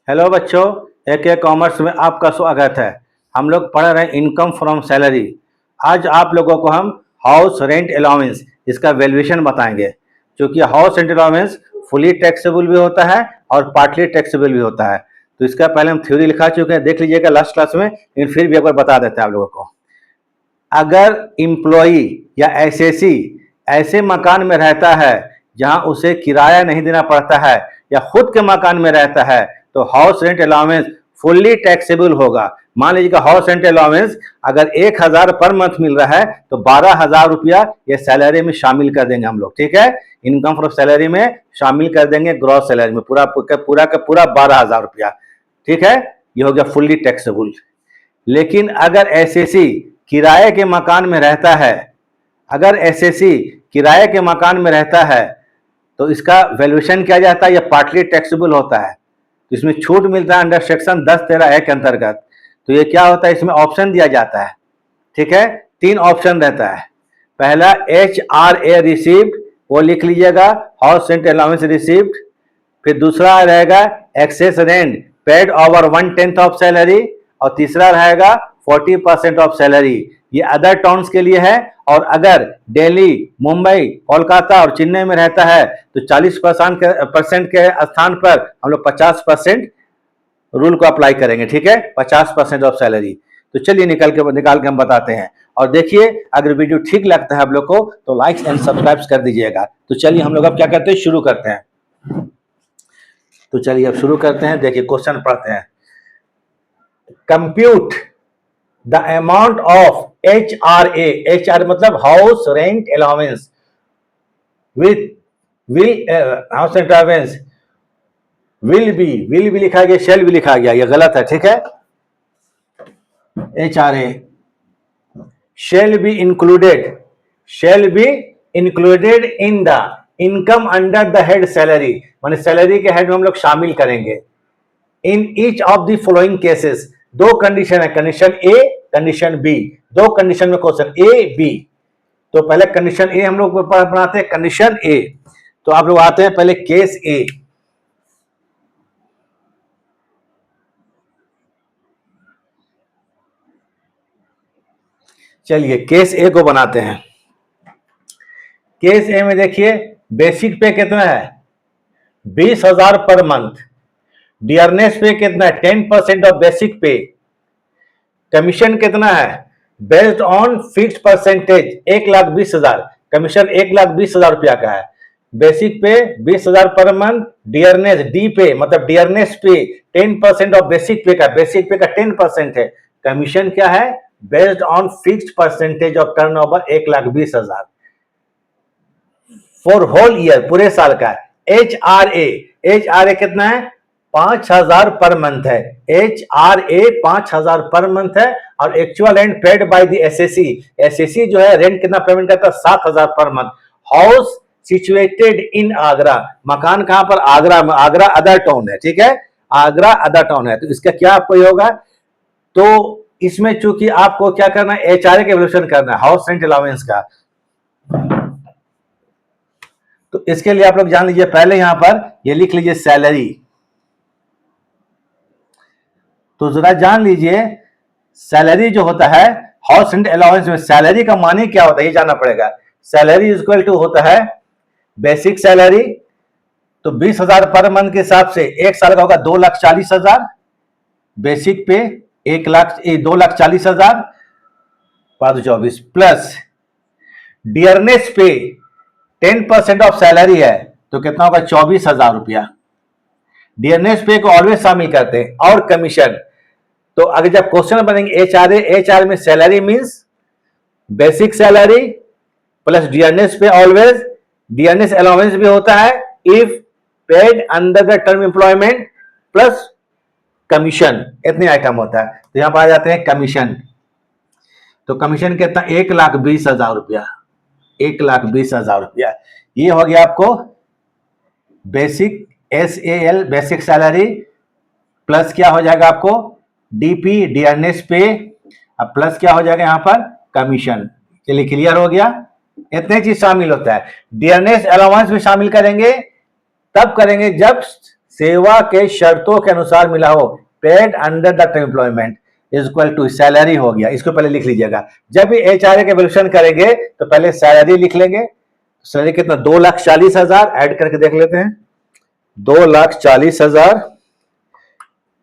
Hello बच्चों, एक commerce में आपका स्वागत है। हम लोग पढ़ रहे हैं इनकम फ्रॉम सैलरी। आज आप लोगों को हम हाउस रेंट अलाउंस इसका वैल्यूएशन बताएंगे, क्योंकि house rent allowance fully taxable भी होता है और पार्टली टैक्सेबल भी होता है। तो इसका पहले हम थ्योरी लिखा चुके हैं, देख लीजिएगा लास्ट क्लास में, लेकिन फिर भी एक बार बता देते हैं आप लोगों को। अगर इम्प्लॉई या एसएसी ऐसे मकान में रहता है जहां उसे किराया नहीं देना पड़ता है या खुद के मकान में रहता है, तो house rent allowance fully taxable होगा। मान लीजिए हाउस रेंट अलाउंस अगर 1,000 पर मंथ मिल रहा है तो 12,000 रुपया ये सैलरी में शामिल कर देंगे हम लोग, ठीक है। इनकम फ्रॉम सैलरी में शामिल कर देंगे, ग्रॉस सैलरी में पूरा का पूरा 12,000 रुपया, ठीक है। ये हो गया फुल्ली टैक्सेबल। लेकिन अगर एसएसी किराए के मकान में रहता है, अगर एसएसी किराए के मकान में रहता है तो इसका वैल्यूएशन किया जाता है, यह पार्टली टैक्सेबल होता है। तो इसमें छूट मिलता है अंडर सेक्शन 10(13)(a) के अंतर्गत। तो ये क्या होता है, इसमें ऑप्शन दिया जाता है, ठीक है। 3 ऑप्शन रहता है। पहला HRA रिसीव्ड, वो लिख लीजिएगा, हाउस रेंट अलाउंस रिसीव्ड। फिर दूसरा रहेगा excess rent paid over 1/10 of salary, और तीसरा रहेगा 40% ऑफ सैलरी। ये अदर टाउन्स के लिए है। और अगर दिल्ली, मुंबई, कोलकाता और चेन्नई में रहता है तो 40% के स्थान पर हम लोग 50% रूल को अप्लाई करेंगे, ठीक है। 50% ऑफ सैलरी। तो चलिए निकाल के हम बताते हैं। और देखिए, अगर वीडियो ठीक लगता है आप लोग को तो लाइक एंड सब्सक्राइब कर दीजिएगा। तो चलिए हम लोग अब क्या करते हैं, शुरू करते हैं। तो चलिए अब शुरू करते हैं। देखिए क्वेश्चन पढ़ते हैं। Compute the amount of HRA, HR मतलब house rent allowance house rent allowance will be लिखा गया, शेल भी लिखा गया, ये गलत है, ठीक है। HRA shall be included in the income under the head salary, माने सैलरी के हेड में हम लोग शामिल करेंगे। In each of the following cases, 2 condition है, कंडीशन ए, कंडीशन बी। 2 कंडीशन में क्वेश्चन ए बी। तो पहले कंडीशन ए हम लोग बनाते हैं, कंडीशन ए। तो आप लोग आते हैं पहले केस ए। चलिए केस ए को बनाते हैं। केस ए में देखिए बेसिक पे कितना है, 20,000 पर मंथ। डियरनेस पे कितना है, 10% ऑफ बेसिक पे। कमीशन कितना है, based on fixed percentage 1,20,000, commission 1,20,000 रुपया का है। बेसिक पे 20,000 पर मंथ। डियरनेस डी पे मतलब डियरनेस पे 10% ऑफ बेसिक पे का, बेसिक पे का 10% है। कमीशन क्या है, based on fixed percentage of turnover 1,20,000 for whole year, पूरे साल का। HRA कितना है, 5,000 पर मंथ है। HRA 5,000 पर मंथ है। और actual rent paid by the SSC जो है रेंट कितना पेमेंट करता है, 7,000 per month. House situated in Agra, मकान कहां पर, आगरा में। आगरा अदर टाउन है, ठीक है, आगरा अदर टाउन है। तो इसका क्या आपको ये होगा, तो इसमें चूंकि आपको क्या करना है, HRA का वैल्यूएशन करना है, हाउस रेंट अलाउंस का। तो इसके लिए आप लोग जान लीजिए, पहले यहां पर ये लिख लीजिए सैलरी। तो जरा जान लीजिए सैलरी जो होता है हाउस रेंट अलाउंस में, सैलरी का माने क्या होता है ये जानना पड़ेगा। सैलरी इज इक्वल टू होता है बेसिक सैलरी। तो 20,000 पर मंथ के हिसाब से एक साल का होगा 2,40,000। बेसिक पे 2,40,000 24 प्लस डियरनेस पे 10% ऑफ सैलरी है तो कितना होगा, 24,000 रुपया। डियरनेस पे को ऑलवेज शामिल करते हैं। और कमीशन, तो अगर जब क्वेश्चन बनेंगे HR में salary means basic salary plus dearness पे ऑलवेज, डियरनेस अलाउंस भी होता है if paid under the term employment plus commission, इतने आइटम होता है। तो यहां पर आ जाते हैं कमीशन। तो कमीशन कितना, 1,20,000 रुपया, 1,20,000 रुपया। ये हो गया आपको basic SAL basic salary, plus क्या हो जाएगा आपको DP डियरनेस पे, अब प्लस क्या हो जाएगा यहां पर कमीशन। चलिए क्लियर हो गया, इतने चीज शामिल होता है। डियरनेस अलाउंस भी शामिल करेंगे, तब करेंगे जब सेवा के शर्तों के अनुसार मिला हो, paid under the term employment is equal to salary हो गया। इसको पहले लिख लीजिएगा। जब भी एचआरए के वैल्यूएशन करेंगे तो पहले सैलरी लिख लेंगे। सैलरी कितना, 2,40,000 ऐड करके देख लेते हैं। 2,40,000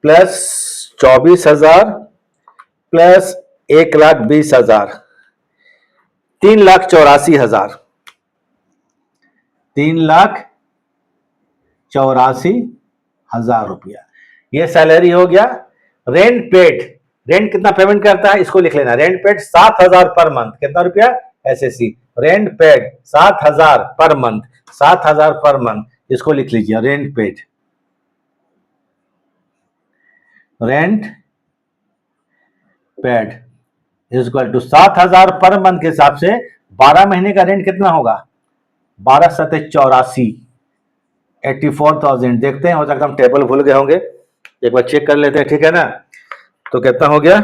प्लस 24,000 प्लस 1,20,000, 3,84,000, 3,84,000 रुपया, ये सैलरी हो गया। रेंट पेड, रेंट कितना पेमेंट करता है इसको लिख लेना। रेंट पेड 7,000 पर मंथ, कितना रुपया, SSC. Rent paid 7,000 per month, 7,000 per month, इसको लिख लीजिए। Rent paid, rent paid is equal to 7,000 per month के हिसाब से 12 महीने का रेंट कितना होगा, 12 सत्ते 84, 84,000। देखते हैं, हो सकता है हम टेबल भूल गए होंगे, एक बार चेक कर लेते हैं, ठीक है ना। तो कितना हो गया,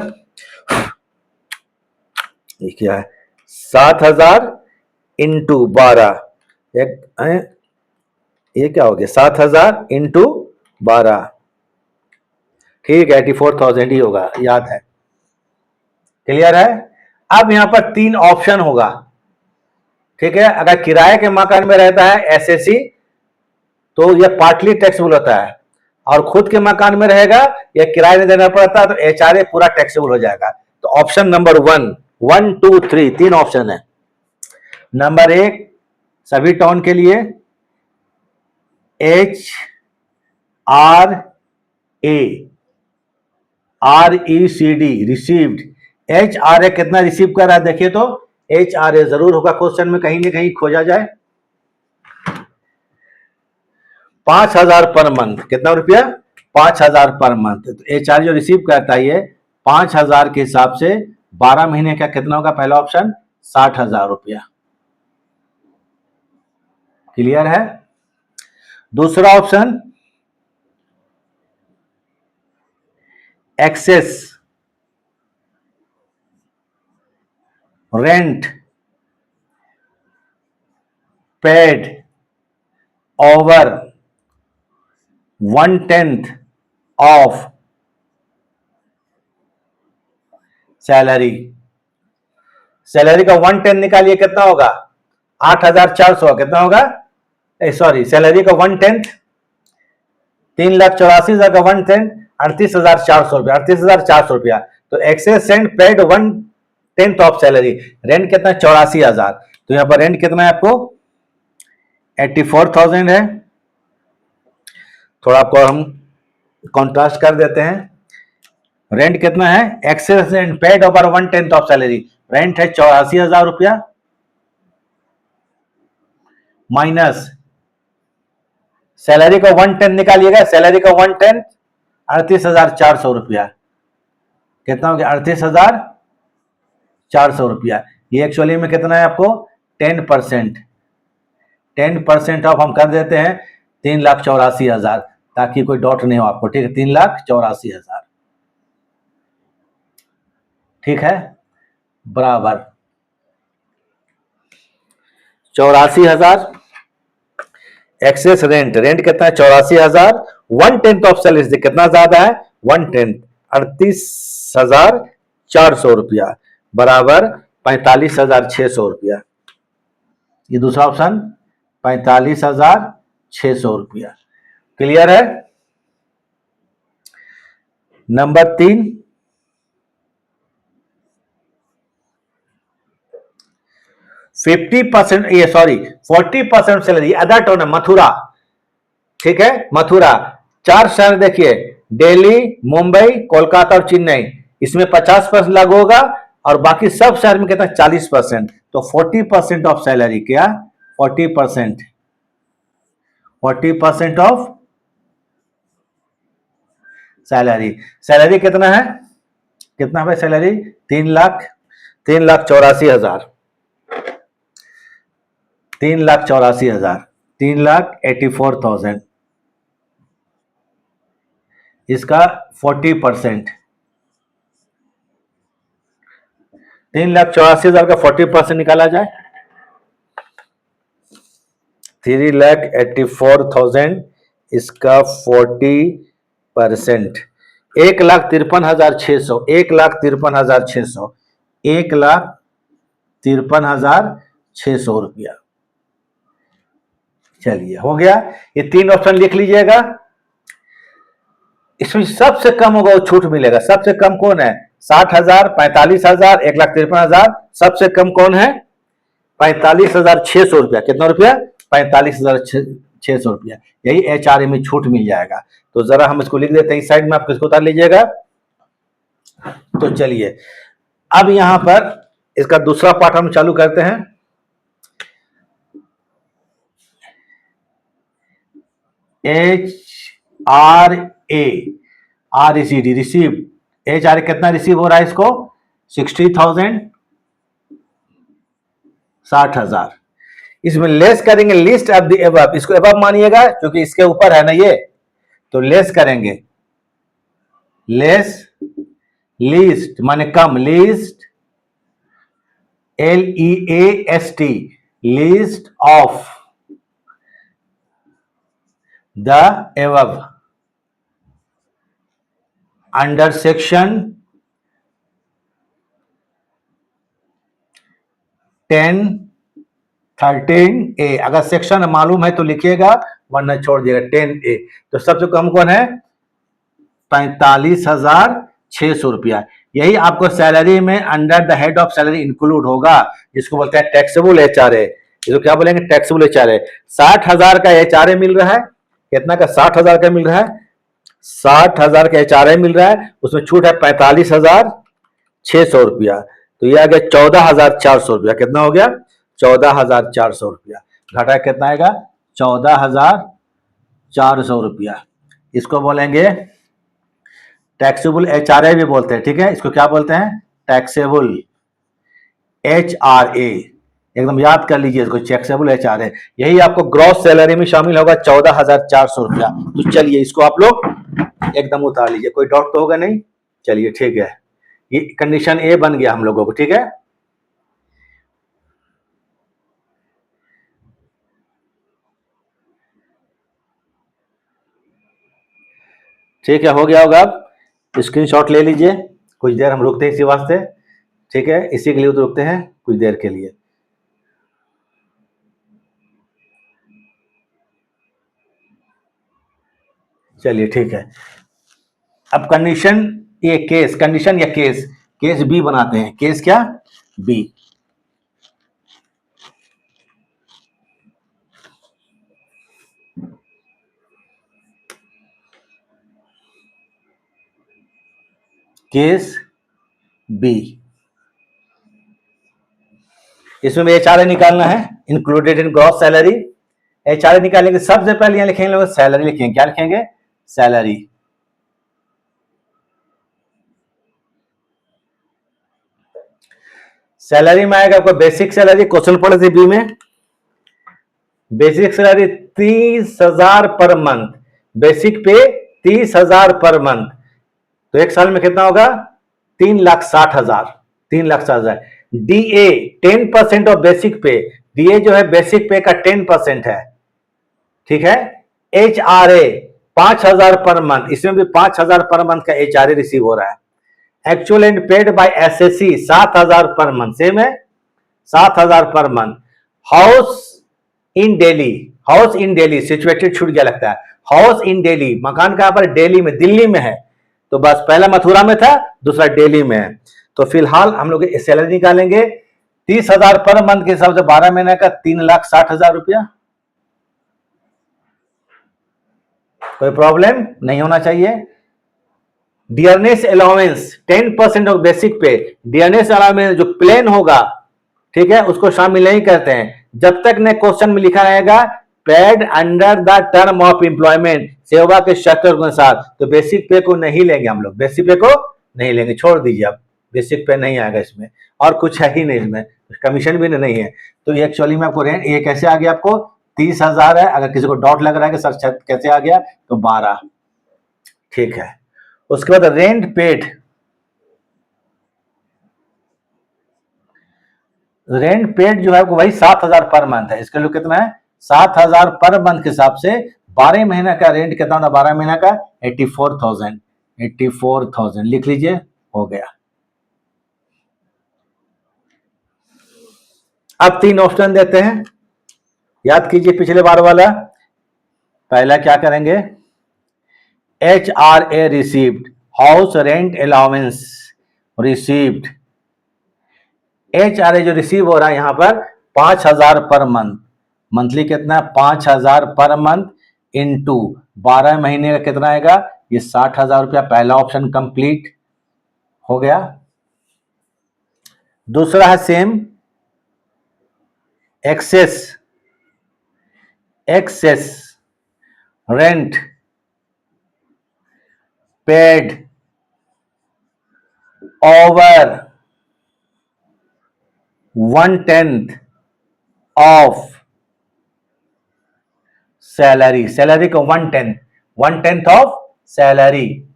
ये क्या है, 7,000 इंटू 12, ये क्या हो गया, 7,000 इंटू 12, ठीक है, 84,000 ही होगा, याद है, क्लियर है। अब यहां पर 3 ऑप्शन होगा, ठीक है। अगर किराए के मकान में रहता है एसएससी तो यह पार्टली टैक्सेबल होता है, और खुद के मकान में रहेगा या किराया नहीं देना पड़ता तो एचआरए पूरा टैक्सेबल हो जाएगा। तो ऑप्शन नंबर 1, 1, 2, 3, 3 ऑप्शन है। नंबर 1 सभी टाउन के लिए HRARECD रिसीव्ड। HRA कितना रिसीव कर रहा है देखिए, तो HRA जरूर होगा क्वेश्चन में, कहीं ना कहीं खोजा जाए। 5,000 पर मंथ, कितना रुपया, 5,000 पर मंथ। तो एचआर जो रिसीव करता है ये 5,000 के हिसाब से 12 महीने का कितना होगा, पहला ऑप्शन 60,000 रुपया, क्लियर है। दूसरा option excess rent paid over 1/10 of salary. Salary का 1/10 निकालिए, कितना होगा, 8,400, कितना होगा, सॉरी, सैलरी का 1/10, 3,84,000 का 1/10, 38,400 रुपया, 38,400 रुपया। तो excess rent paid 1/10 of salary, rent कितना, 84,000। तो यहां पर रेंट कितना है आपको, 84,000 है। थोड़ा आपको हम कॉन्ट्रास्ट कर देते हैं। रेंट कितना है, excess rent paid over 1/10 of salary, rent है 84,000 रुपया, माइनस सैलरी का 1/10 निकालिएगा, सैलरी का 1/10 38,400 रुपया, कितना हो गया, 38,400 रुपया। ये एक्चुअली में कितना है आपको, 10%, 10% ऑफ हम कर देते हैं 3,84,000, ताकि कोई डाउट नहीं हो आपको, ठीक है, 3,84,000, ठीक है, बराबर 84,000 एक्सेस रेंट, रेंट कितना है 84,000, 1/10 ऑफ सैलरी कितना ज्यादा है, 1/10, 38,400 रुपया, बराबर 45,600 रुपया। ये दूसरा ऑप्शन 45,600 रुपया, क्लियर है। नंबर 3 50%, ये सॉरी 40% सैलरी अदर टाउन है, मथुरा, ठीक है, मथुरा। 4 शहर देखिए, दिल्ली, मुंबई, कोलकाता और चेन्नई, इसमें 50% लागू होगा, और बाकी सब शहर में कितना, 40%। तो 40% ऑफ सैलरी, क्या 40%, 40% ऑफ सैलरी। सैलरी कितना है, कितना है सैलरी, 3,84,000, 3,84,000, 3,84,000, इसका 40%, 3,84,000 का 40% निकाला जाए, 3,84,000 इसका 40%, 1,53,600, 1,53,600, 1,53,600 रुपया। चलिए हो गया, ये तीन ऑप्शन लिख लीजिएगा। इसमें सबसे कम होगा वो छूट मिलेगा। सबसे कम कौन है? 60,000, 45,000, 1,53,000। सबसे कम कौन है? 45,600 रुपया। कितना रुपया? 45,600 रुपया। यही HRA में छूट मिल जाएगा। तो जरा हम इसको लिख देते हैं इस साइड में, आप किसको उतार लीजिएगा। तो चलिए अब यहां पर इसका दूसरा पार्ट हम चालू करते हैं। HRA, RECD receive. HRA कितना रिसीव हो रहा है इसको? 60,000, 60,000। इसमें लेस करेंगे लिस्ट ऑफ द एबव। इसको एबव मानिएगा क्योंकि इसके ऊपर है ना ये, तो लेस करेंगे। लेस, लीस्ट माने कम, least, LEAST, least of the above under section 10(13)A। अगर सेक्शन मालूम है तो लिखिएगा, वरना छोड़ दिएगा। 10A। तो सबसे कम कौन है? 45,600 रुपया। यही आपको सैलरी में under the head of salary include होगा, जिसको बोलते हैं टैक्सेबल HRA। इसको क्या बोलेंगे? Taxable HRA। 60,000 का HRA मिल रहा है। कितना का? 60,000 का मिल रहा है। 60,000 का HRA मिल रहा है, उसमें छूट है 45,600 रुपया। तो ये आ गया 14,400 रुपया। कितना हो गया? 14,400 रुपया। घटा कितना आएगा? 14,400 रुपया। इसको बोलेंगे टैक्सेबल HRA भी बोलते हैं। ठीक है, इसको क्या बोलते हैं? Taxable HRA। एकदम याद कर लीजिए इसको, टैक्सेबल HRA। यही आपको ग्रॉस सैलरी में शामिल होगा, 14,400 रुपया। तो चलिए इसको आप लोग एकदम उतार लीजिए। कोई डाउट तो होगा नहीं? चलिए ठीक है, ये कंडीशन A बन गया हम लोगों को। ठीक है, ठीक है, हो गया होगा। अब स्क्रीनशॉट ले लीजिए। कुछ देर हम रुकते हैं इसी वास्ते। ठीक है, इसी के लिए तो रुकते हैं कुछ देर के लिए। चलिए ठीक है, अब कंडीशन ये केस, कंडीशन या केस, केस B बनाते हैं। केस क्या? B। केस B, इसमें HRA निकालना है, included in gross salary. HRA निकालेंगे, सबसे पहले यहां लिखेंगे लोग सैलरी लिखेंगे। क्या लिखेंगे? सैलरी। सैलरी में आएगा आपको बेसिक सैलरी। क्वेश्चन पढ़े थे B में, basic salary 30,000 per month. Basic पे 30,000 पर मंथ। तो एक साल में कितना होगा? 3,60,000। 3,60,000। DA 10% ऑफ बेसिक पे। DA जो है बेसिक पे का 10% है। ठीक है। HRA 5,000 per month. इसमें भी 5,000 पर मंथ का HRA रिसीव हो रहा है। Actual and paid by SSC 7,000 per month. Same है, 7,000 per month. House in Delhi, house in Delhi situated छूट गया लगता है। हाउस इन दिल्ली, मकान कहां पर? दिल्ली में, दिल्ली में है। तो बस पहला मथुरा में था, दूसरा दिल्ली में है। तो फिलहाल हम लोग सैलरी निकालेंगे 30,000 पर मंथ के हिसाब से 12 महीने का 3,60,000 रुपया। कोई प्रॉब्लम नहीं होना चाहिए। डियरनेस अलाउंस 10% ऑफ बेसिक पे। डियरनेस अलाउंस जो प्लेन होगा, ठीक है, उसको शामिल नहीं करते हैं जब तक ने क्वेश्चन में लिखा रहेगा paid under the term of employment, सेवा के शर्त के अनुसार। तो बेसिक पे को नहीं लेंगे हम लोग, बेसिक पे को नहीं लेंगे, छोड़ दीजिए। अब बेसिक पे नहीं आएगा इसमें, और कुछ है ही नहीं इसमें, कमीशन भी नहीं है। तो ये एक्चुअली में आपको रेंट ये कैसे आ गया? आपको 30,000 है। अगर किसी को डाउट लग रहा है कि सर कैसे आ गया, तो 12। ठीक है, उसके बाद रेंट पेड। रेंट पेड जो है वही 7,000 पर मंथ है। इसके लिए कितना है? 7,000 पर मंथ के हिसाब से 12 महीना का रेंट कितना होता है? 12 महीना का 84,000, 84,000 लिख लीजिए, हो गया। अब 3 ऑप्शन देते हैं, याद कीजिए पिछले बार वाला। पहला क्या करेंगे? HRA received, house rent allowance received. HRA जो रिसीव हो रहा है यहां पर 5,000 पर मंथ, मंथली कितना है? 5,000 पर मंथ इनटू 12 महीने का कितना आएगा? ये 60,000 रुपया। पहला ऑप्शन कंप्लीट हो गया। दूसरा है same, excess rent paid over 1/10 of salary, salary को 1/10 ऑफ सैलरी।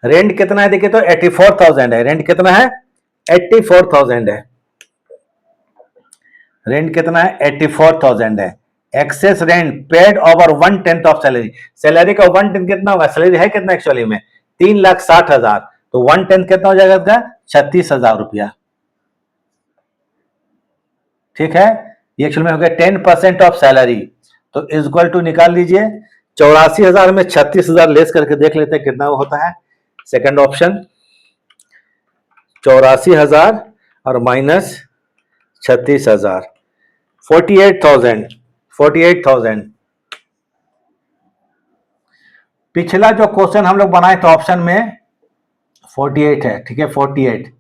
रेंट कितना है देखिए तो 84,000 है। रेंट कितना है? 84,000 है। रेंट कितना है? 84,000 है। Excess rent paid over 1/10 of salary, salary का 1/10 कितना होगा? सैलरी है कितना एक्चुअली में? 3,60,000, तो 1/10 कितना हो जाएगा? 36,000 रुपया। ठीक है, ये एक्चुअल में हो गया 10% ऑफ सैलरी। तो इक्वल टू निकाल लीजिए, 84,000 में 36,000 लेस करके देख लेते हैं कितना होता है। सेकंड ऑप्शन, 84,000 और माइनस 36,000, 48,000। पिछला जो क्वेश्चन हम लोग बनाए तो ऑप्शन में 48 है, ठीक है, 48।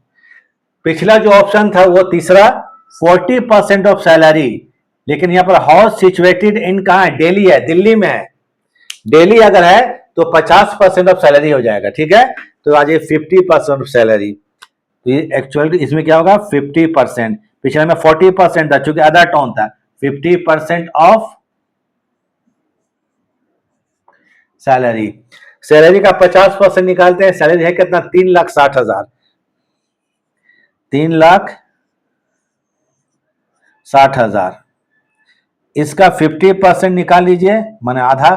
पिछला जो ऑप्शन था वो तीसरा 40% ऑफ सैलरी, लेकिन यहां पर हाउस सिचुएटेड इन कहां है? दिल्ली है, दिल्ली में है। दिल्ली अगर है तो 50% ऑफ सैलरी हो जाएगा, ठीक है। तो आज ये 50% ऑफ सैलरी, तो ये एक्चुअल इसमें क्या होगा? 50%। पिछले में 40% था चूंकि अदर टोन था। 50% ऑफ सैलरी, सैलरी का 50% निकालते हैं। सैलरी है कितना? 3,60,000, 3,60,000। इसका 50% निकाल लीजिए, माने आधा।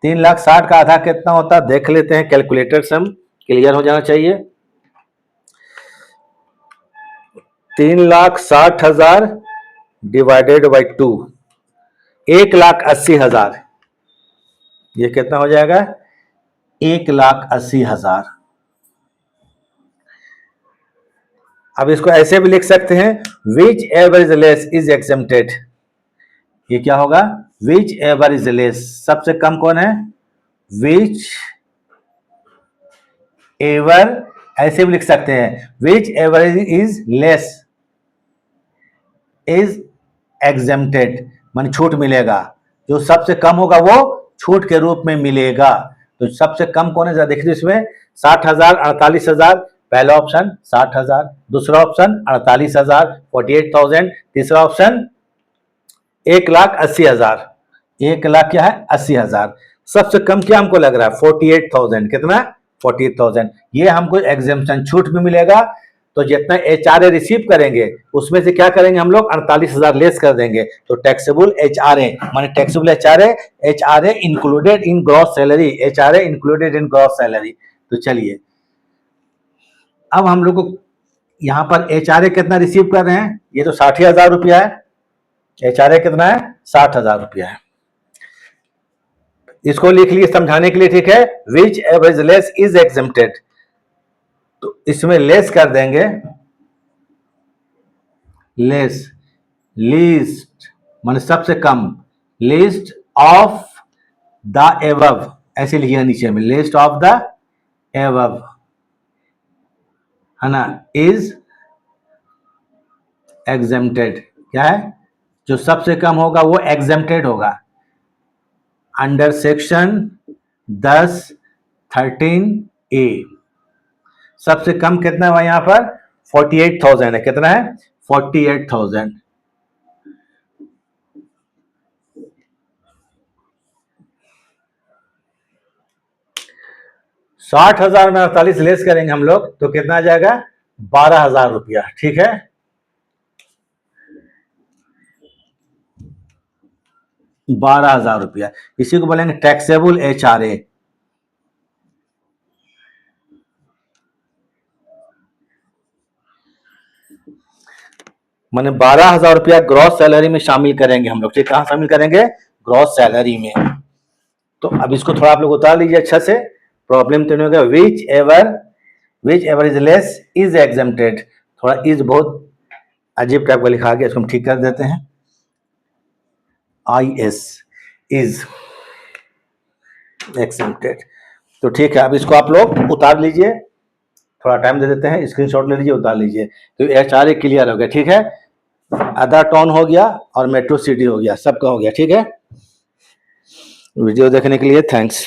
3,60,000 का आधा कितना होता है देख लेते हैं, कैलकुलेटर से हम क्लियर हो जाना चाहिए। 3,60,000 डिवाइडेड बाई 2, 1,80,000। ये कितना हो जाएगा? 1,80,000। अब इसको ऐसे भी लिख सकते हैं, which ever is less is accepted. ये क्या होगा? विच एवर इज लेस, सबसे कम कौन है? विच एवर, ऐसे भी लिख सकते हैं, which ever is less is exempted, मान छूट मिलेगा। जो सबसे कम होगा वो छूट के रूप में मिलेगा। तो सबसे कम कौन है देखिए इसमें? 60,000, 48,000। पहला ऑप्शन 60,000, दूसरा ऑप्शन 48,000, 48,000, तीसरा ऑप्शन 1,80,000। 1,00,000 क्या है? 80,000। सबसे कम क्या हमको लग रहा है? 48,000। कितना? 48,000। ये हमको एग्जेम्पशन छूट भी मिलेगा। तो जितना HRA रिसीव करेंगे उसमें से क्या करेंगे हम लोग? 48,000 लेस कर देंगे। तो टैक्सेबल HRA माने taxable HRA included in gross salary, HRA included in gross salary. तो चलिए अब हम लोग को यहां पर HRA कितना रिसीव कर रहे हैं? ये तो 60,000 रुपया है। HRA कितना है? 60,000 रुपया है। इसको लिख लिए समझाने के लिए, ठीक है। विच एवरेज लेस इज एग्जेम्प्टेड, तो इसमें लेस कर देंगे, लेस, लीस्ट मान सबसे कम, लिस्ट ऑफ द एबव, ऐसे लिखिएगा नीचे में, लिस्ट ऑफ द एबव, है ना, इज एग्जेम्प्टेड। क्या है? जो सबसे कम होगा वो एग्जेम्प्टेड होगा अंडर सेक्शन 10(13)A। सबसे कम कितना है यहां पर? 48,000 है। कितना है? 48,000। $60,000 में 48 लेस करेंगे हम लोग तो कितना आ जाएगा? 12,000 रुपया, ठीक है। 12,000 रुपया, इसी को बोलेंगे टैक्सेबल HRA। माने 12,000 रुपया ग्रॉस सैलरी में शामिल करेंगे हम लोग, ठीक, कहाँ शामिल करेंगे? ग्रॉस सैलरी में। तो अब इसको थोड़ा आप लोग उतार लीजिए अच्छा से, प्रॉब्लम तो नहीं होगा। Which ever is less is exempted, थोड़ा इज बहुत अजीब टाइप का लिखा गया, इसको हम ठीक कर देते हैं। IS is exempted. तो ठीक है, अब इसको आप लोग उतार लीजिए, थोड़ा टाइम दे देते हैं, स्क्रीनशॉट ले लीजिए, उतार लीजिए। तो HRA क्लियर हो गया, ठीक है। अदर टाउन हो गया और मेट्रो सिटी हो गया, सबका हो गया, ठीक है। वीडियो देखने के लिए थैंक्स।